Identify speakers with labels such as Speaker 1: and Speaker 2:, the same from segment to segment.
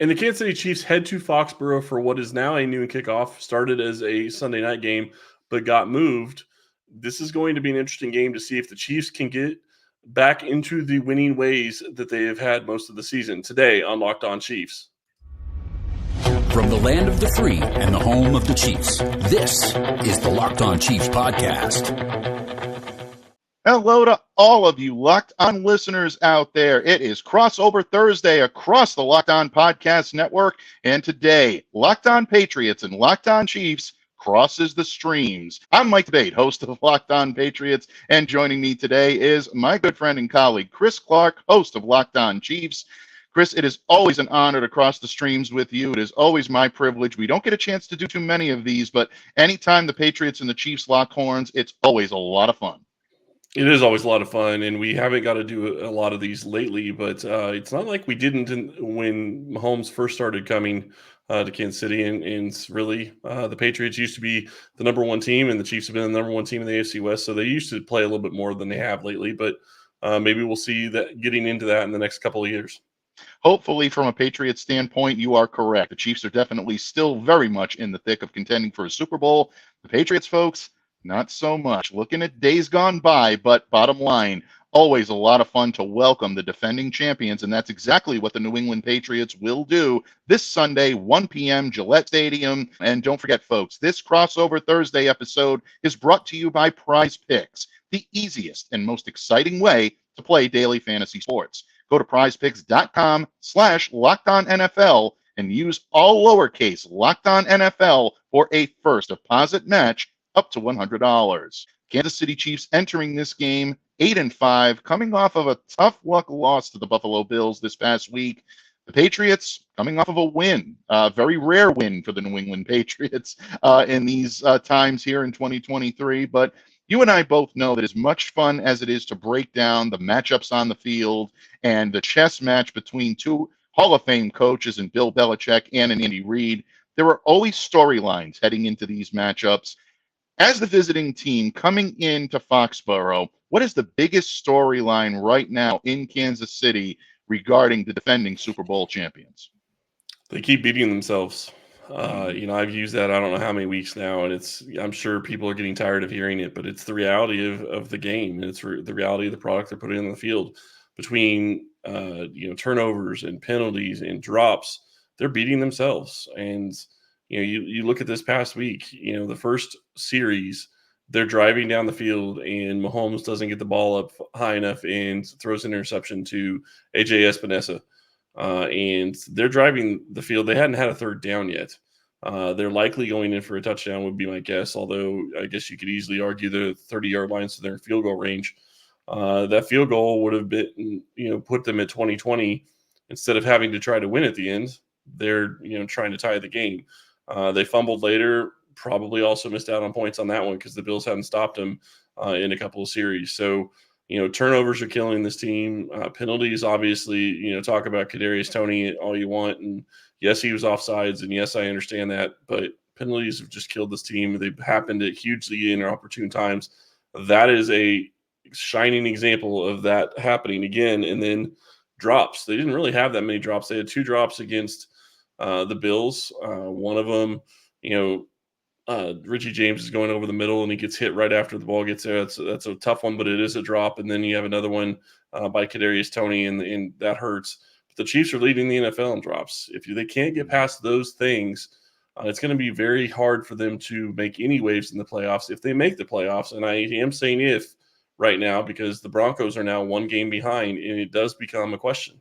Speaker 1: And the Kansas City Chiefs head to Foxboro for what is now a noon kickoff. Started as a Sunday night game, but got moved. This is going to be an interesting game to see if the Chiefs can get back into the winning ways that they have had most of the season. Today on Locked On Chiefs.
Speaker 2: From the land of the free and the home of the Chiefs, this is the Locked On Chiefs podcast.
Speaker 3: Hello to all of you Locked On listeners out there. It is Crossover Thursday across the Locked On Podcast Network, and today, Locked On Patriots and Locked On Chiefs crosses the streams. I'm Mike Bate, host of Locked On Patriots, and joining me today is my good friend and colleague, Chris Clark, host of Locked On Chiefs. Chris, it is always an honor to cross the streams with you. It is always my privilege. We don't get a chance to do too many of these, but anytime the Patriots and the Chiefs lock horns, it's always a lot of fun.
Speaker 1: It is always a lot of fun, and we haven't got to do a lot of these lately, but it's not like we didn't when Mahomes first started coming to Kansas City, and really the Patriots used to be the number one team, and the Chiefs have been the number one team in the AFC West, so they used to play a little bit more than they have lately, but maybe we'll see that getting into that in the next couple of years.
Speaker 3: Hopefully, from a Patriots standpoint, you are correct. The Chiefs are definitely still very much in the thick of contending for a Super Bowl. The Patriots, folks, not so much. Looking at days gone by, but bottom line, always a lot of fun to welcome the defending champions, and that's exactly what the New England Patriots will do this Sunday, 1 p.m., Gillette Stadium. And don't forget, folks, this Crossover Thursday episode is brought to you by PrizePicks, the easiest and most exciting way to play daily fantasy sports. Go to prizepicks.com/LockedOnNFL and use all lowercase LockedOnNFL for a first deposit match up to $100. Kansas City Chiefs entering this game 8-5, coming off of a tough luck loss to the Buffalo Bills this past week. The Patriots coming off of a win, a very rare win for the New England Patriots in these times here in 2023. But you and I both know that as much fun as it is to break down the matchups on the field and the chess match between two Hall of Fame coaches in Bill Belichick and Andy Reid, there are always storylines heading into these matchups. As the visiting team coming into Foxboro, what is the biggest storyline right now in Kansas City regarding the defending Super Bowl champions?
Speaker 1: They keep beating themselves. I've used that I don't know how many weeks now, and I'm sure people are getting tired of hearing it, but it's the reality of the game, and it's the reality of the product they're putting on the field. Between turnovers and penalties and drops, they're beating themselves. And you look at this past week, the first series, they're driving down the field and Mahomes doesn't get the ball up high enough and throws an interception to AJ Espinosa. And they're driving the field. They hadn't had a third down yet. They're likely going in for a touchdown would be my guess, although I guess you could easily argue they're 30-yard lines to their field goal range. That field goal would have been, put them at 2020 instead of having to try to win at the end. They're, trying to tie the game. They fumbled later, probably also missed out on points on that one because the Bills hadn't stopped them in a couple of series. So, turnovers are killing this team. Penalties, obviously, talk about Kadarius Toney all you want. And yes, he was offsides. And yes, I understand that. But penalties have just killed this team. They've happened at hugely inopportune times. That is a shining example of that happening again. And then drops. They didn't really have that many drops. They had 2 drops against the Bills. One of them, Richie James is going over the middle and he gets hit right after the ball gets there. That's a tough one, but it is a drop. And then you have another one by Kadarius Toney, and that hurts. But the Chiefs are leading the NFL in drops. If they can't get past those things, it's going to be very hard for them to make any waves in the playoffs if they make the playoffs. And I am saying if right now, because the Broncos are now 1 game behind, and it does become a question.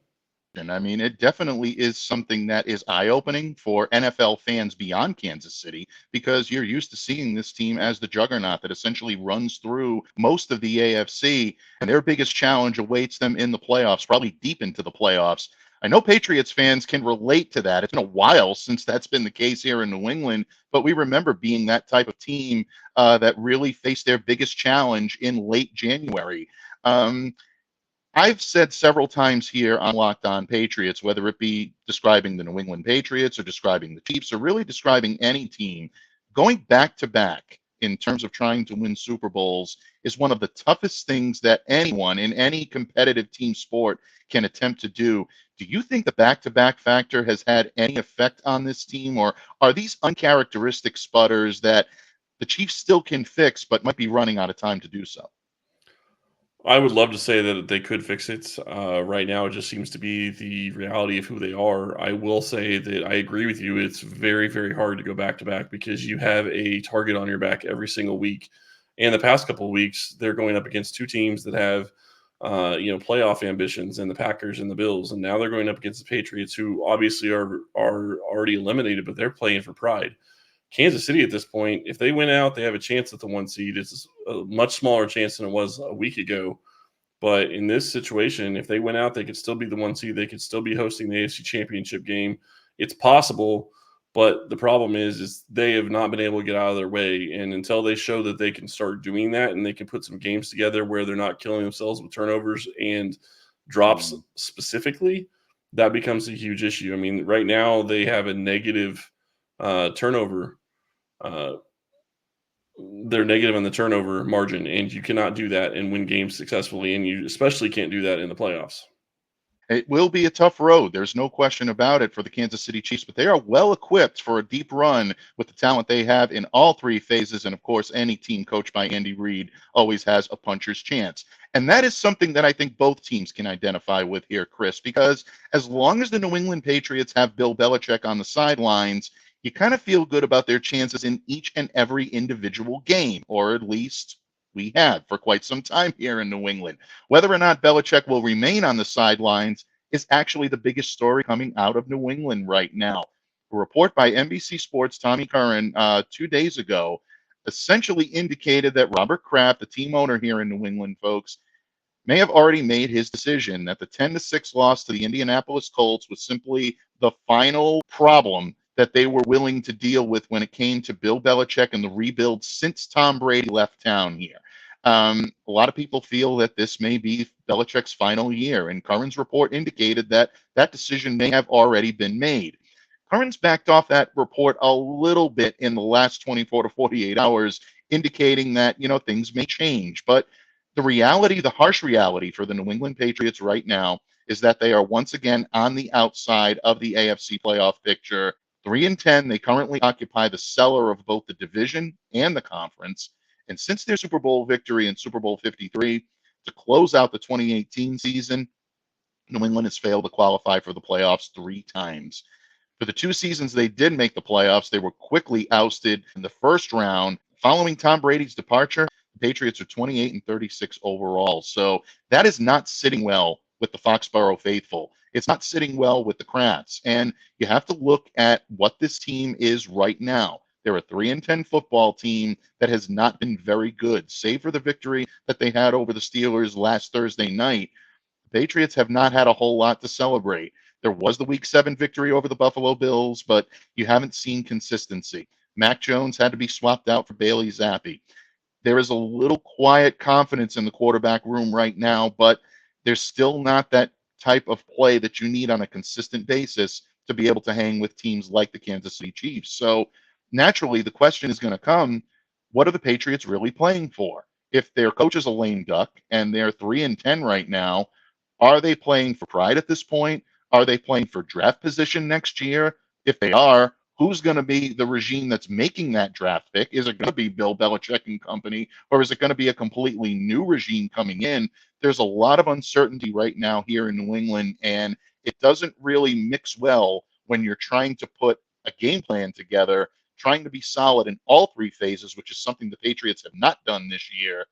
Speaker 3: And I mean, it definitely is something that is eye-opening for NFL fans beyond Kansas City, because you're used to seeing this team as the juggernaut that essentially runs through most of the AFC, and their biggest challenge awaits them in the playoffs, probably deep into the playoffs. I know Patriots fans can relate to that. It's been a while since that's been the case here in New England, but we remember being that type of team that really faced their biggest challenge in late January. I've said several times here on Locked On Patriots, whether it be describing the New England Patriots or describing the Chiefs or really describing any team, going back to back in terms of trying to win Super Bowls is one of the toughest things that anyone in any competitive team sport can attempt to do. Do you think the back-to-back factor has had any effect on this team, or are these uncharacteristic sputters that the Chiefs still can fix but might be running out of time to do so?
Speaker 1: I would love to say that they could fix it. Right now, it just seems to be the reality of who they are. I will say that I agree with you. It's very, very hard to go back to back because you have a target on your back every single week. And the past couple of weeks, they're going up against two teams that have, playoff ambitions, and the Packers and the Bills. And now they're going up against the Patriots, who obviously are already eliminated, but they're playing for pride. Kansas City at this point, if they win out, they have a chance at the 1 seed. It's a much smaller chance than it was a week ago. But in this situation, if they win out, they could still be the 1 seed. They could still be hosting the AFC Championship game. It's possible, but the problem is they have not been able to get out of their way. And until they show that they can start doing that and they can put some games together where they're not killing themselves with turnovers and drops specifically, that becomes a huge issue. I mean, right now they have a negative turnover. They're negative on the turnover margin, and you cannot do that and win games successfully, and you especially can't do that in the playoffs.
Speaker 3: It will be a tough road. There's no question about it for the Kansas City Chiefs, but they are well equipped for a deep run with the talent they have in all three phases. And of course, any team coached by Andy Reid always has a puncher's chance. And that is something that I think both teams can identify with here, Chris, because as long as the New England Patriots have Bill Belichick on the sidelines, you kind of feel good about their chances in each and every individual game, or at least we have for quite some time here in New England. Whether or not Belichick will remain on the sidelines is actually the biggest story coming out of New England right now. A report by NBC Sports' Tommy Curran 2 days ago essentially indicated that Robert Kraft, the team owner here in New England, folks, may have already made his decision that the 10-6 loss to the Indianapolis Colts was simply the final problem that they were willing to deal with when it came to Bill Belichick and the rebuild since Tom Brady left town here. A lot of people feel that this may be Belichick's final year, and Curran's report indicated that that decision may have already been made. Curran's backed off that report a little bit in the last 24 to 48 hours, indicating that, things may change. But the reality, the harsh reality for the New England Patriots right now is that they are once again on the outside of the AFC playoff picture. 3-10, they currently occupy the cellar of both the division and the conference. And since their Super Bowl victory in Super Bowl 53, to close out the 2018 season, New England has failed to qualify for the playoffs 3 times. For the 2 seasons they did make the playoffs, they were quickly ousted in the first round. Following Tom Brady's departure, the Patriots are 28-36 overall. So that is not sitting well with the Foxboro faithful. It's not sitting well with the Krafts. And you have to look at what this team is right now. They're a 3-10 football team that has not been very good, save for the victory that they had over the Steelers last Thursday night. The Patriots have not had a whole lot to celebrate. There was the Week 7 victory over the Buffalo Bills, but you haven't seen consistency. Mac Jones had to be swapped out for Bailey Zappi. There is a little quiet confidence in the quarterback room right now, but there's still not that type of play that you need on a consistent basis to be able to hang with teams like the Kansas City Chiefs. So naturally, the question is going to come, what are the Patriots really playing for? If their coach is a lame duck and they're 3-10 right now, are they playing for pride at this point? Are they playing for draft position next year? If they are, who's going to be the regime that's making that draft pick? Is it going to be Bill Belichick and company, or is it going to be a completely new regime coming in? There's a lot of uncertainty right now here in New England, and it doesn't really mix well when you're trying to put a game plan together, trying to be solid in all 3 phases, which is something the Patriots have not done this year,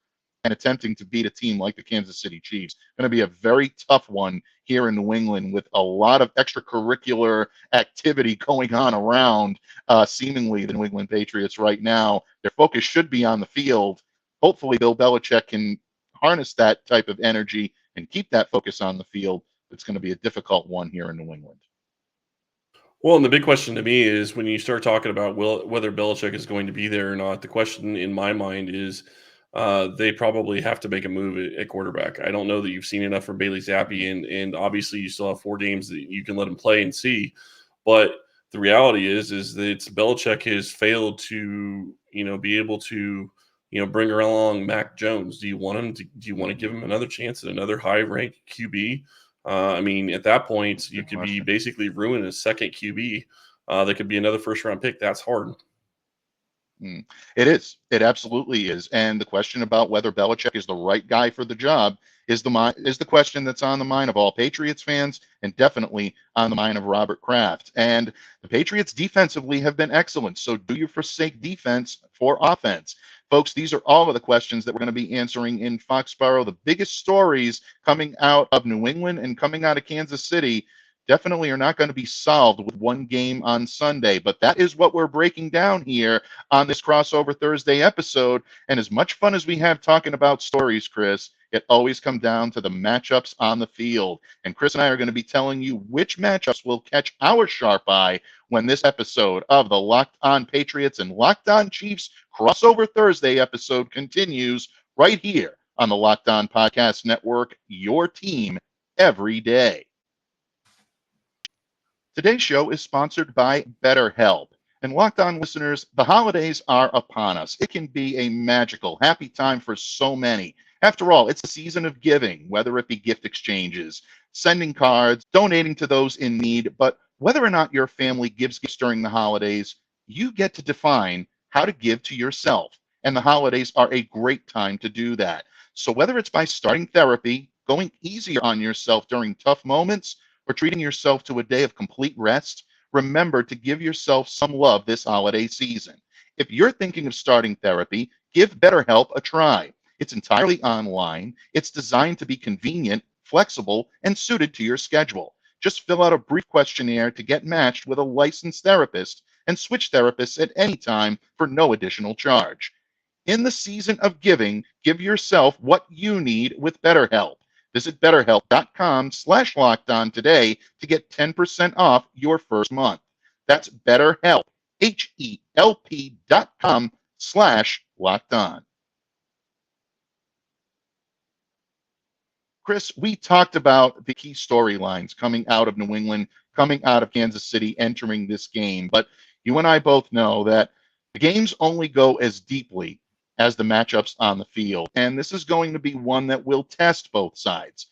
Speaker 3: and attempting to beat a team like the Kansas City Chiefs. Going to be a very tough one here in New England with a lot of extracurricular activity going on around seemingly the New England Patriots right now. Their focus should be on the field. Hopefully Bill Belichick can harness that type of energy and keep that focus on the field. It's going to be a difficult one here in New England.
Speaker 1: Well, and the big question to me is when you start talking about whether Belichick is going to be there or not, the question in my mind is they probably have to make a move at quarterback. I don't know that you've seen enough from Bailey Zappi, and obviously you still have 4 games that you can let him play and see. But the reality is that Belichick has failed to, be able to, bring along Mac Jones. Do you want him to? Do you want to give him another chance at another high-ranked QB? I mean, at that point, you
Speaker 3: Good
Speaker 1: could be
Speaker 3: question.
Speaker 1: basically ruining a second QB. That could be another first-round pick. That's hard.
Speaker 3: Mm. It is. It absolutely is. And the question about whether Belichick is the right guy for the job is the question that's on the mind of all Patriots fans and definitely on the mind of Robert Kraft. And the Patriots defensively have been excellent. So do you forsake defense for offense? Folks, these are all of the questions that we're going to be answering in Foxboro. The biggest stories coming out of New England and coming out of Kansas City definitely are not going to be solved with one game on Sunday. But that is what we're breaking down here on this Crossover Thursday episode. And as much fun as we have talking about stories, Chris, it always comes down to the matchups on the field. And Chris and I are going to be telling you which matchups will catch our sharp eye when this episode of the Locked On Patriots and Locked On Chiefs Crossover Thursday episode continues right here on the Locked On Podcast Network, your team every day. Today's show is sponsored by BetterHelp. And Locked On listeners, the holidays are upon us. It can be a magical, happy time for so many. After all, it's a season of giving, whether it be gift exchanges, sending cards, donating to those in need. But whether or not your family gives gifts during the holidays, you get to define how to give to yourself. And the holidays are a great time to do that. So whether it's by starting therapy, going easier on yourself during tough moments, or treating yourself to a day of complete rest, remember to give yourself some love this holiday season. If you're thinking of starting therapy, give BetterHelp a try. It's entirely online. It's designed to be convenient, flexible, and suited to your schedule. Just fill out a brief questionnaire to get matched with a licensed therapist and switch therapists at any time for no additional charge. In the season of giving, give yourself what you need with BetterHelp. Visit BetterHelp.com/lockedon today to get 10% off your first month. That's BetterHelp, HELP.com/lockedon. Chris, we talked about the key storylines coming out of New England, coming out of Kansas City, entering this game. But you and I both know that the games only go as deeply as the matchups on the field. And this is going to be one that will test both sides.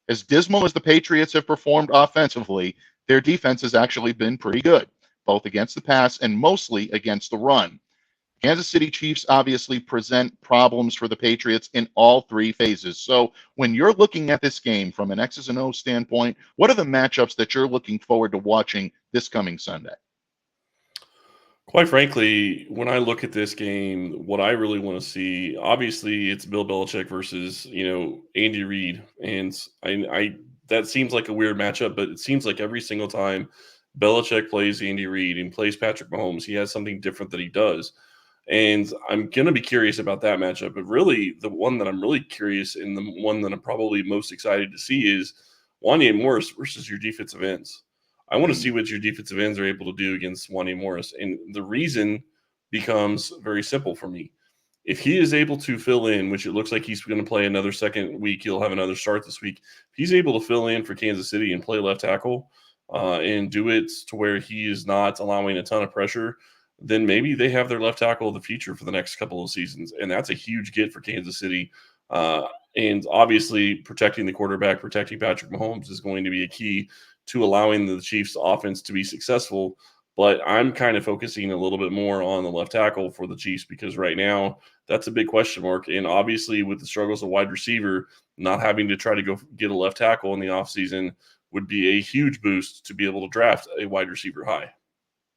Speaker 3: As dismal as the Patriots have performed offensively, their defense has actually been pretty good, both against the pass and mostly against the run. Kansas City Chiefs obviously present problems for the Patriots in all three phases. So when you're looking at this game from an X's and O's standpoint, what are the matchups that you're looking forward to watching this coming Sunday?
Speaker 1: Quite frankly, when I look at this game, what I really want to see, obviously, it's Bill Belichick versus Andy Reid, and I that seems like a weird matchup, but it seems like every single time Belichick plays Andy Reid and plays Patrick Mahomes, he has something different that he does, and I'm gonna be curious about that matchup. But really, the one that I'm really curious and the one that I'm probably most excited to see is Wanya Morris versus your defensive ends. I want to see what your defensive ends are able to do against Wanya Morris. And the reason becomes very simple for me. If he is able to fill in, which it looks like he's going to play another second week, he'll have another start this week. If he's able to fill in for Kansas City and play left tackle and do it to where he is not allowing a ton of pressure, then maybe they have their left tackle of the future for the next couple of seasons. And that's a huge get for Kansas City. And obviously, protecting the quarterback, protecting Patrick Mahomes is going to be a key to allowing the Chiefs offense to be successful. But I'm kind of focusing a little bit more on the left tackle for the Chiefs because right now that's a big question mark. And obviously with the struggles of wide receiver, not having to try to go get a left tackle in the offseason would be a huge boost to be able to draft a wide receiver high.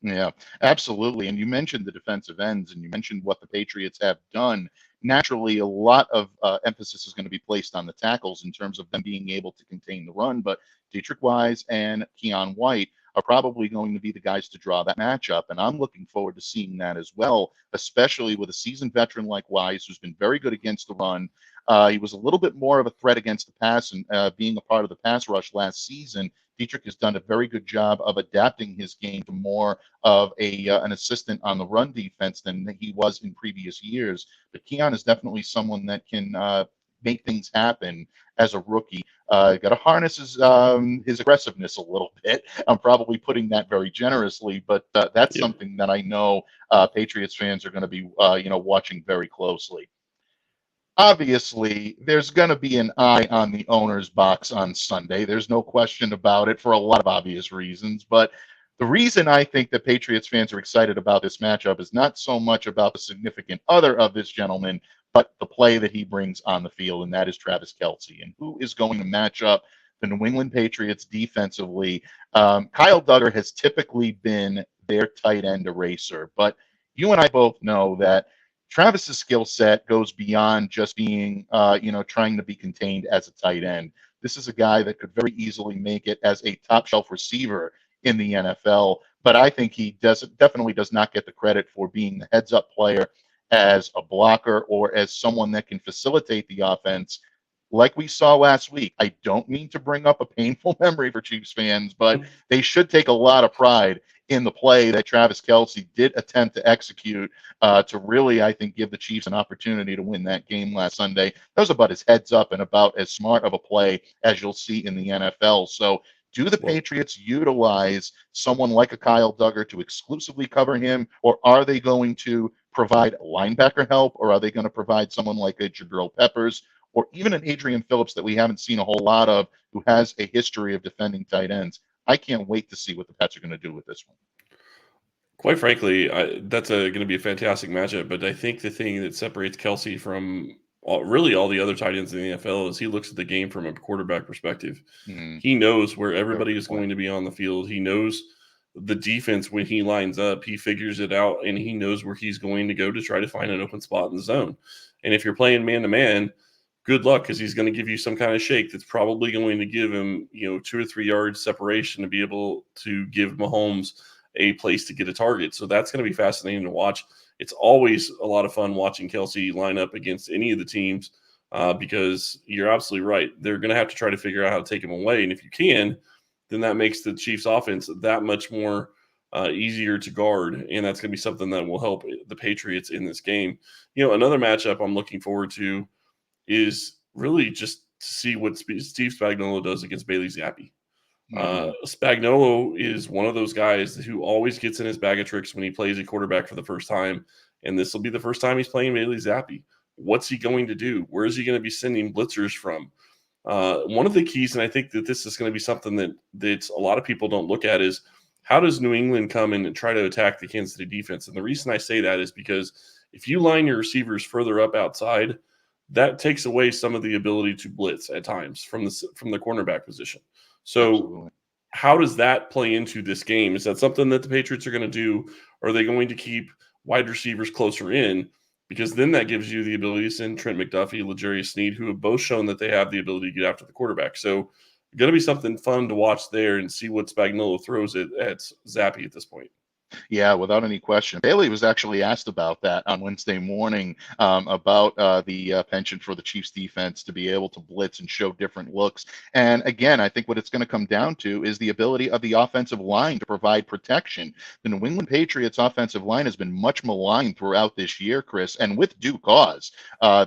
Speaker 3: Yeah, absolutely. And you mentioned the defensive ends and you mentioned what the Patriots have done. Naturally, a lot of emphasis is going to be placed on the tackles in terms of them being able to contain the run. But Dietrich Wise and Keon White are probably going to be the guys to draw that matchup. And I'm looking forward to seeing that as well, especially with a seasoned veteran like Wise, who's been very good against the run. He was a little bit more of a threat against the pass and being a part of the pass rush last season. Dietrich has done a very good job of adapting his game to more of an assistant on the run defense than he was in previous years. But Keon is definitely someone that can make things happen as a rookie. Got to harness his aggressiveness a little bit. I'm probably putting that very generously, but that's
Speaker 1: Yeah.
Speaker 3: something that I know Patriots fans are going to be watching very closely. Obviously, there's going to be an eye on the owner's box on Sunday. There's no question about it for a lot of obvious reasons. But the reason I think that Patriots fans are excited about this matchup is not so much about the significant other of this gentleman, but the play that he brings on the field, and that is Travis Kelce. And who is going to match up the New England Patriots defensively? Kyle Duggar has typically been their tight end eraser, but you and I both know that Travis's skill set goes beyond just being, trying to be contained as a tight end. This is a guy that could very easily make it as a top shelf receiver in the NFL, but I think he definitely does not get the credit for being the heads up player as a blocker or as someone that can facilitate the offense. Like we saw last week, I don't mean to bring up a painful memory for Chiefs fans, but they should take a lot of pride in the play that Travis Kelce did attempt to execute to really, I think, give the Chiefs an opportunity to win that game last Sunday. That was about as heads up and about as smart of a play as you'll see in the NFL. So do the Patriots utilize someone like a Kyle Duggar to exclusively cover him, or are they going to provide linebacker help, or are they going to provide someone like a Jabril Peppers or even an Adrian Phillips that we haven't seen a whole lot of, who has a history of defending tight ends? I can't wait to see what the Pets are going to do with this one.
Speaker 1: Quite frankly, that's going to be a fantastic matchup. But I think the thing that separates Kelce from really all the other tight ends in the NFL is he looks at the game from a quarterback perspective. He knows where everybody is going to be on the field. He knows the defense when he lines up. He figures it out, and he knows where he's going to go to try to find an open spot in the zone. And if you're playing man-to-man, good luck, because he's going to give you some kind of shake that's probably going to give him, 2 or 3 yards separation to be able to give Mahomes a place to get a target. So that's going to be fascinating to watch. It's always a lot of fun watching Kelce line up against any of the teams because you're absolutely right. They're going to have to try to figure out how to take him away. And if you can, then that makes the Chiefs offense that much more easier to guard. And that's going to be something that will help the Patriots in this game. Another matchup I'm looking forward to is really just to see what Steve Spagnuolo does against Bailey Zappi. Spagnuolo is one of those guys who always gets in his bag of tricks when he plays a quarterback for the first time, and this will be the first time he's playing Bailey Zappi. What's he going to do? Where is he going to be sending blitzers from? One of the keys, and I think that this is going to be something that a lot of people don't look at, is how does New England come in and try to attack the Kansas City defense? And the reason I say that is because if you line your receivers further up outside, that takes away some of the ability to blitz at times from the cornerback position. So absolutely. How does that play into this game? Is that something that the Patriots are going to do? Or are they going to keep wide receivers closer in? Because then that gives you the ability to send Trent McDuffie, L'Jarius Sneed, who have both shown that they have the ability to get after the quarterback. So going to be something fun to watch there and see what Spagnuolo throws at Zappi at this point.
Speaker 3: Yeah, without any question. Bailey was actually asked about that on Wednesday morning, about the penchant for the Chiefs defense to be able to blitz and show different looks. And again, I think what it's going to come down to is the ability of the offensive line to provide protection. The New England Patriots offensive line has been much maligned throughout this year, Chris, and with due cause.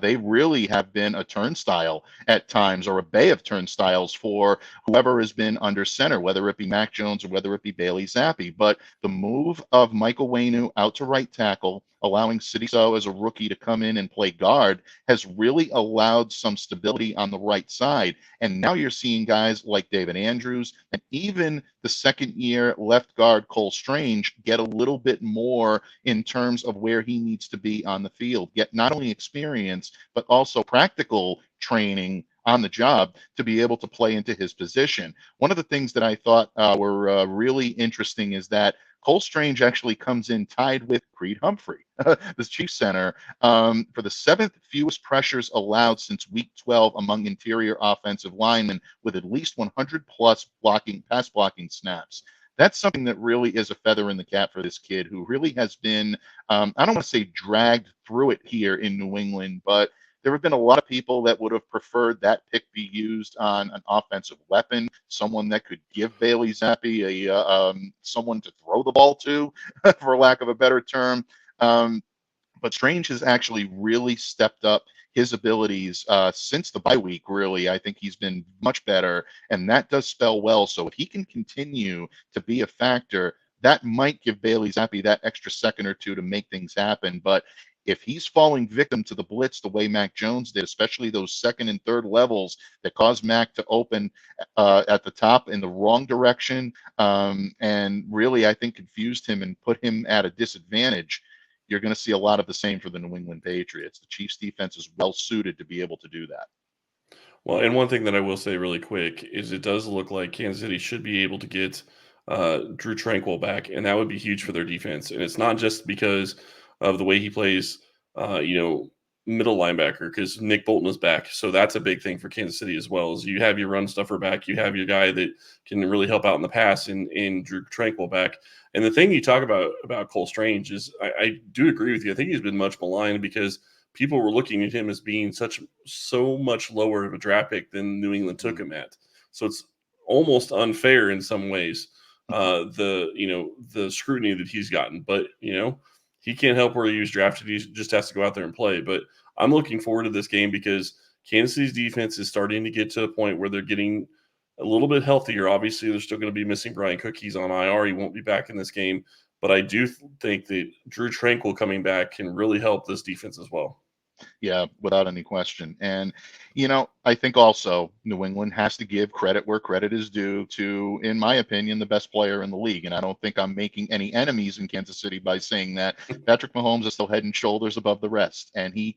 Speaker 3: They really have been a turnstile at times, or a bay of turnstiles for whoever has been under center, whether it be Mac Jones or whether it be Bailey Zappi. But the move of Michael Waynu out to right tackle, allowing Sidy Sow as a rookie to come in and play guard, has really allowed some stability on the right side. And now you're seeing guys like David Andrews and even the second-year left guard Cole Strange get a little bit more in terms of where he needs to be on the field, get not only experience, but also practical training on the job to be able to play into his position. One of the things that I thought were really interesting is that Cole Strange actually comes in tied with Creed Humphrey, the Chiefs center, for the 7th fewest pressures allowed since week 12 among interior offensive linemen, with at least 100 plus pass blocking snaps. That's something that really is a feather in the cap for this kid, who really has been, I don't want to say dragged through it here in New England, but there have been a lot of people that would have preferred that pick be used on an offensive weapon, someone that could give Bailey Zappi someone to throw the ball to, for lack of a better term. But Strange has actually really stepped up his abilities since the bye week, really, I think he's been much better, and that does spell well. So if he can continue to be a factor, that might give Bailey Zappi that extra second or two to make things happen. But if he's falling victim to the blitz the way Mac Jones did, especially those second and third levels that caused Mac to open at the top in the wrong direction, and really, I think, confused him and put him at a disadvantage, you're going to see a lot of the same for the New England Patriots. The Chiefs defense is well suited to be able to do that.
Speaker 1: Well, and one thing that I will say really quick is it does look like Kansas City should be able to get Drew Tranquil back, and that would be huge for their defense. And it's not just because of the way he plays, middle linebacker, because Nick Bolton is back. So that's a big thing for Kansas City as well. Is you have your run stuffer back, you have your guy that can really help out in the pass in Drew Tranquil back. And the thing you talk about Cole Strange is I do agree with you. I think he's been much maligned because people were looking at him as being so much lower of a draft pick than New England took him at. So it's almost unfair in some ways, the scrutiny that he's gotten. But, he can't help where he was drafted. He just has to go out there and play. But I'm looking forward to this game because Kansas City's defense is starting to get to a point where they're getting a little bit healthier. Obviously, they're still going to be missing Brian Cook. He's on IR. He won't be back in this game. But I do think that Drew Tranquil coming back can really help this defense as well.
Speaker 3: Yeah, without any question. And, I think also New England has to give credit where credit is due to, in my opinion, the best player in the league. And I don't think I'm making any enemies in Kansas City by saying that. Patrick Mahomes is still head and shoulders above the rest, and he,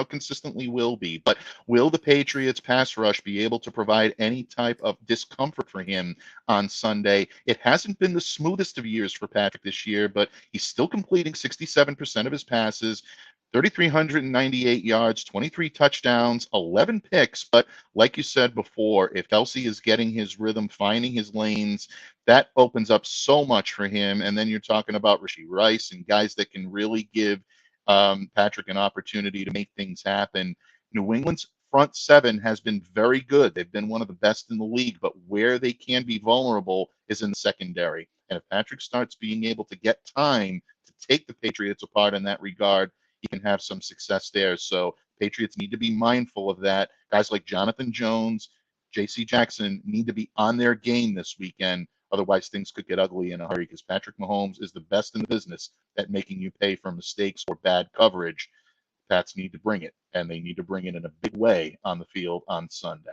Speaker 3: consistently will be. But will the Patriots pass rush be able to provide any type of discomfort for him on Sunday? It hasn't been the smoothest of years for Patrick this year, but he's still completing 67% of his passes, 3,398 yards, 23 touchdowns, 11 picks. But like you said before, if Kelsey is getting his rhythm, finding his lanes, that opens up so much for him. And then you're talking about Rashee Rice and guys that can really give Patrick an opportunity to make things happen. New England's front seven has been very good. They've been one of the best in the league, but where they can be vulnerable is in the secondary. And if Patrick starts being able to get time to take the Patriots apart in that regard, he can have some success there. So Patriots need to be mindful of that. Guys like Jonathan Jones, J.C. Jackson need to be on their game this weekend. Otherwise, things could get ugly in a hurry because Patrick Mahomes is the best in the business at making you pay for mistakes or bad coverage. Pats need to bring it, and they need to bring it in a big way on the field on Sunday.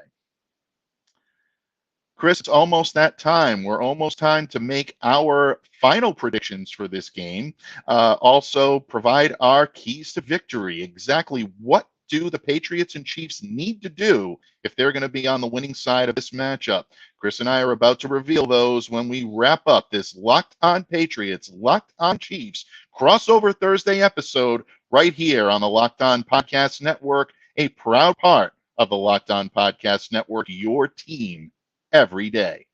Speaker 3: Chris, it's almost that time. We're almost time to make our final predictions for this game. Also, provide our keys to victory. Exactly what do the Patriots and Chiefs need to do if they're going to be on the winning side of this matchup? Chris and I are about to reveal those when we wrap up this Locked On Patriots, Locked On Chiefs crossover Thursday episode right here on the Locked On Podcast Network, a proud part of the Locked On Podcast Network, your team every day.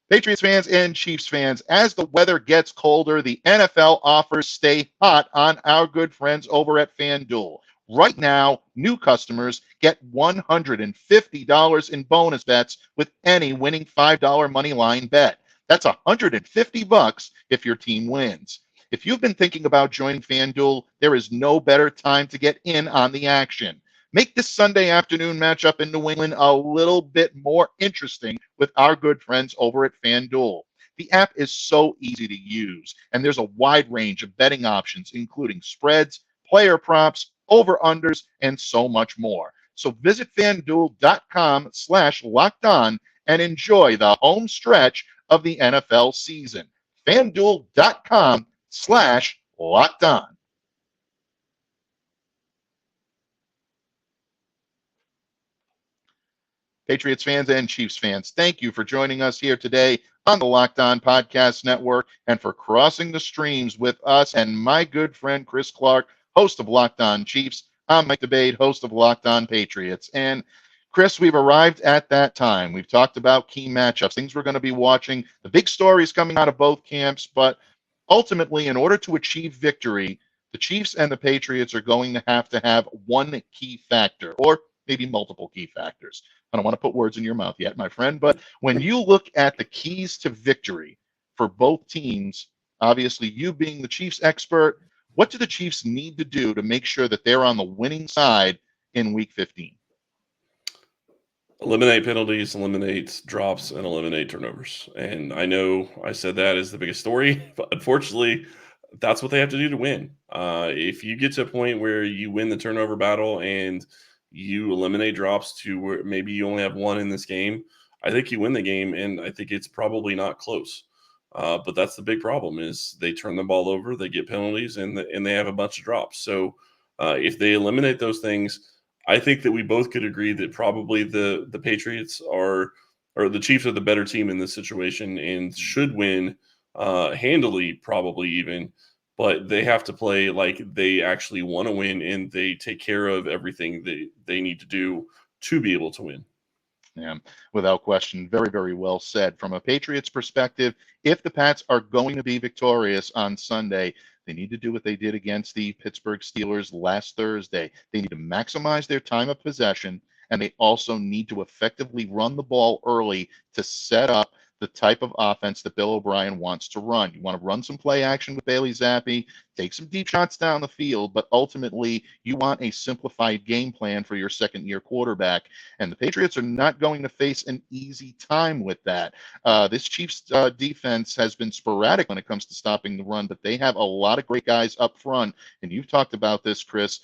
Speaker 3: Patriots fans and Chiefs fans, as the weather gets colder, the NFL offers stay hot on our good friends over at FanDuel. Right now, new customers get $150 in bonus bets with any winning $5 moneyline bet. That's $150 if your team wins. If you've been thinking about joining FanDuel, there is no better time to get in on the action. Make this Sunday afternoon matchup in New England a little bit more interesting with our good friends over at FanDuel. The app is so easy to use, and there's a wide range of betting options, including spreads, player props, over-unders, and so much more. So visit FanDuel.com/lockedon and enjoy the home stretch of the NFL season. FanDuel.com/lockedon. Patriots fans and Chiefs fans, thank you for joining us here today on the Locked On Podcast Network and for crossing the streams with us and my good friend Chris Clark, host of Locked On Chiefs. I'm Mike DeBate, host of Locked On Patriots. And Chris, we've arrived at that time. We've talked about key matchups, things we're going to be watching, the big stories coming out of both camps. But ultimately, in order to achieve victory, the Chiefs and the Patriots are going to have one key factor, or maybe multiple key factors. I don't want to put words in your mouth yet, my friend, but when you look at the keys to victory for both teams, Obviously, you being the Chiefs expert, what do the Chiefs need to do to make sure that they're on the winning side in Week 15?
Speaker 1: Eliminate penalties, eliminate drops, and eliminate turnovers. And I know I said that is the biggest story, but unfortunately, that's what they have to do to win. If you get to a point where you win the turnover battle and you eliminate drops to where maybe you only have one in this game, I think you win the game, and I think it's probably not close. But that's the big problem: is they turn the ball over, they get penalties, and they have a bunch of drops. So if they eliminate those things, I think that we both could agree that probably the Patriots are, or the Chiefs are the better team in this situation and should win handily, probably even. But they have to play like they actually want to win and they take care of everything they need to do to be able to win.
Speaker 3: Yeah, without question. Very, very well said. From a Patriots perspective, if the Pats are going to be victorious on Sunday, they need to do what they did against the Pittsburgh Steelers last Thursday. They need to maximize their time of possession, and they also need to effectively run the ball early to set up the type of offense that Bill O'Brien wants to run. You want to run some play action with Bailey Zappi, take some deep shots down the field, but ultimately you want a simplified game plan for your second-year quarterback. And the Patriots are not going to face an easy time with that. This Chiefs defense has been sporadic when it comes to stopping the run, but they have a lot of great guys up front. And you've talked about this, Chris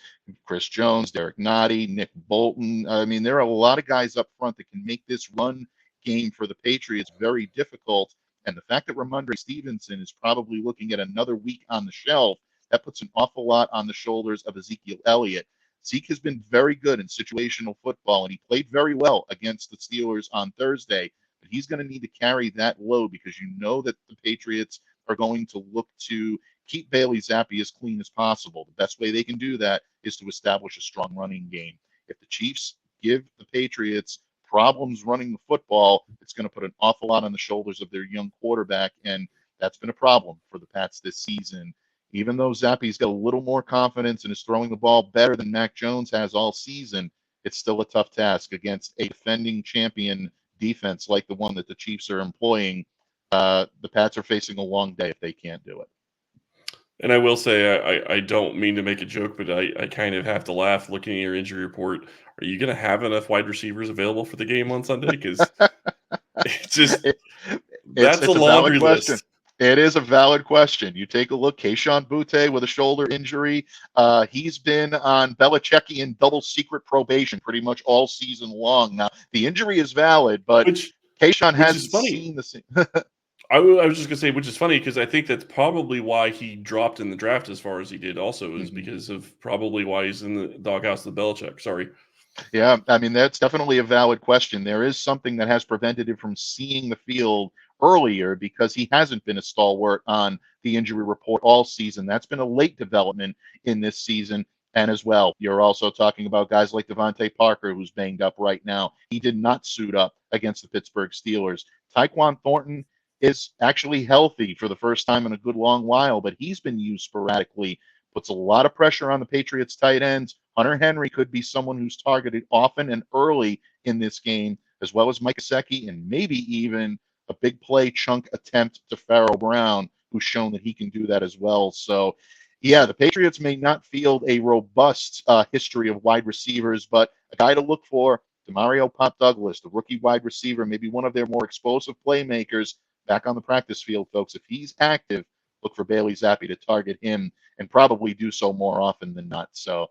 Speaker 3: Jones, Derek Nottie, Nick Bolton. I mean, there are a lot of guys up front that can make this run game for the Patriots very difficult. And the fact that Ramondre Stevenson is probably looking at another week on the shelf, that puts an awful lot on the shoulders of Ezekiel Elliott. Zeke has been very good in situational football, and he played very well against the Steelers on Thursday. But he's going to need to carry that load because you know that the Patriots are going to look to keep Bailey Zappi as clean as possible. The best way they can do that is to establish a strong running game. If the Chiefs give the Patriots problems running the football, it's going to put an awful lot on the shoulders of their young quarterback, and that's been a problem for the Pats this season. Even though Zappi's got a little more confidence and is throwing the ball better than Mac Jones has all season, it's still a tough task against a defending champion defense like the one that the Chiefs are employing. The Pats are facing a long day if they can't do it.
Speaker 1: And I will say, I don't mean to make a joke, but I kind of have to laugh looking at your injury report. Are you going to have enough wide receivers available for the game on Sunday? Because it's just that's a laundry list.
Speaker 3: It is a valid question. You take a look, Kayshon Boutte with a shoulder injury. He's been on Belichickian double secret probation pretty much all season long. Now, the injury is valid, but Kayshon hasn't seen the scene.
Speaker 1: I was just going to say, which is funny because I think that's probably why he dropped in the draft as far as he did also is because of probably why he's in the doghouse of Belichick. Sorry.
Speaker 3: Yeah, I mean, that's definitely a valid question. There is something that has prevented him from seeing the field earlier because he hasn't been a stalwart on the injury report all season. That's been a late development in this season. And as well, you're also talking about guys like Devontae Parker, who's banged up right now. He did not suit up against the Pittsburgh Steelers. Tyquan Thornton is actually healthy for the first time in a good long while, but he's been used sporadically. Puts a lot of pressure on the Patriots tight ends. Hunter Henry could be someone who's targeted often and early in this game, as well as Mike Gesicki and maybe even a big play chunk attempt to Pharaoh Brown, who's shown that he can do that as well. So, yeah, the Patriots may not field a robust history of wide receivers, but a guy to look for, Demario Pop Douglas, the rookie wide receiver, maybe one of their more explosive playmakers back on the practice field, folks. If he's active, look for Bailey Zappi to target him and probably do so more often than not. So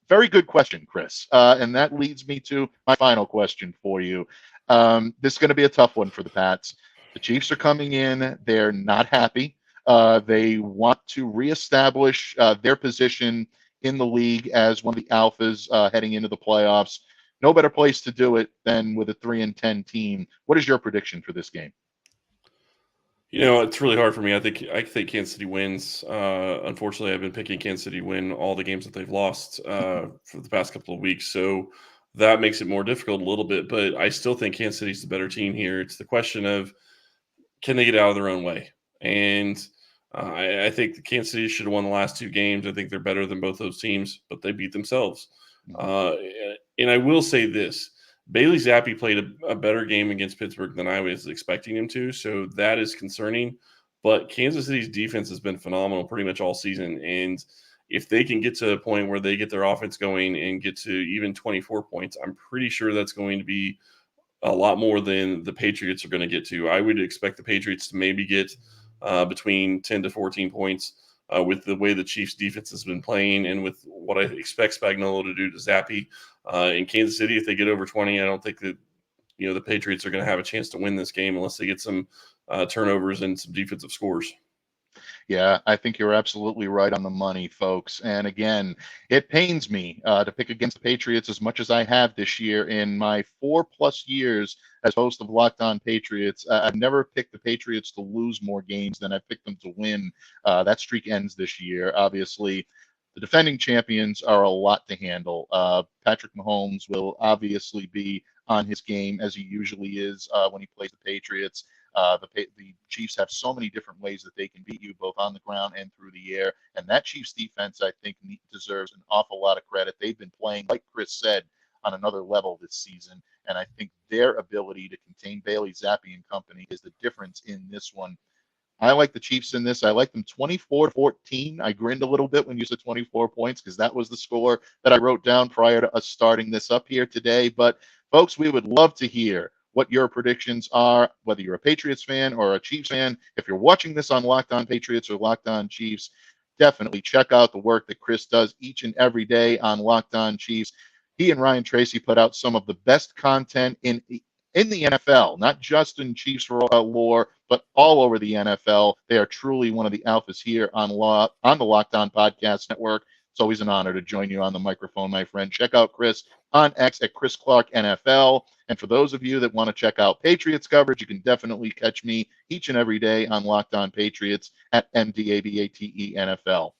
Speaker 3: very good question, Chris. And that leads me to my final question for you. This is going to be a tough one for the Pats. The Chiefs are coming in. They're not happy. They want to reestablish their position in the league as one of the alphas heading into the playoffs. No better place to do it than with a 3-10 team. What is your prediction for this game?
Speaker 1: You know, it's really hard for me. I think Kansas City wins. Unfortunately, I've been picking Kansas City win all the games that they've lost for the past couple of weeks. So that makes it more difficult a little bit. But I still think Kansas City's the better team here. It's the question of can they get out of their own way? And I think the Kansas City should have won the last two games. I think they're better than both those teams, but they beat themselves. And I will say this. Bailey Zappi played a better game against Pittsburgh than I was expecting him to, so that is concerning. But Kansas City's defense has been phenomenal pretty much all season. And if they can get to a point where they get their offense going and get to even 24 points, I'm pretty sure that's going to be a lot more than the Patriots are going to get to. I would expect the Patriots to maybe get between 10 to 14 points with the way the Chiefs defense has been playing and with what I expect Spagnuolo to do to Zappi. In Kansas City, if they get over 20, I don't think that the Patriots are going to have a chance to win this game unless they get some turnovers and some defensive scores.
Speaker 3: Yeah, I think you're absolutely right on the money, folks. And again, it pains me to pick against the Patriots as much as I have this year. In my 4+ years as host of Locked On Patriots, I've never picked the Patriots to lose more games than I picked them to win. That streak ends this year. Obviously, the defending champions are a lot to handle. Patrick Mahomes will obviously be on his game as he usually is when he plays the Patriots. The Chiefs have so many different ways that they can beat you, both on the ground and through the air. And that Chiefs defense, I think, deserves an awful lot of credit. They've been playing, like Chris said, on another level this season. And I think their ability to contain Bailey Zappi and company is the difference in this one. I like the Chiefs in this. I like them 24-14. I grinned a little bit when you said 24 points because that was the score that I wrote down prior to us starting this up here today. But, folks, we would love to hear what your predictions are, whether you're a Patriots fan or a Chiefs fan. If you're watching this on Locked On Patriots or Locked On Chiefs, definitely check out the work that Chris does each and every day on Locked On Chiefs. He and Ryan Tracy put out some of the best content in the NFL, not just in Chiefs lore, but all over the NFL. They are truly one of the alphas here on the Locked On Podcast Network. It's always an honor to join you on the microphone, my friend. Check out Chris on X at Chris Clark NFL. And for those of you that want to check out Patriots coverage, you can definitely catch me each and every day on Locked On Patriots at MDABATE NFL.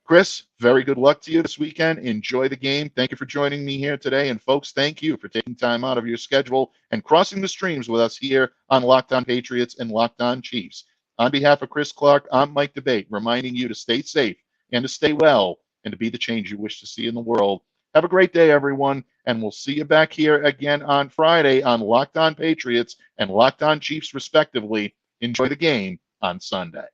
Speaker 3: Chris, very good luck to you this weekend. Enjoy the game. Thank you for joining me here today. And folks, thank you for taking time out of your schedule and crossing the streams with us here on Locked On Patriots and Locked On Chiefs. On behalf of Chris Clark, I'm Mike DeBate, reminding you to stay safe and to stay well and to be the change you wish to see in the world. Have a great day, everyone, and we'll see you back here again on Friday on Locked On Patriots and Locked On Chiefs, respectively. Enjoy the game on Sunday.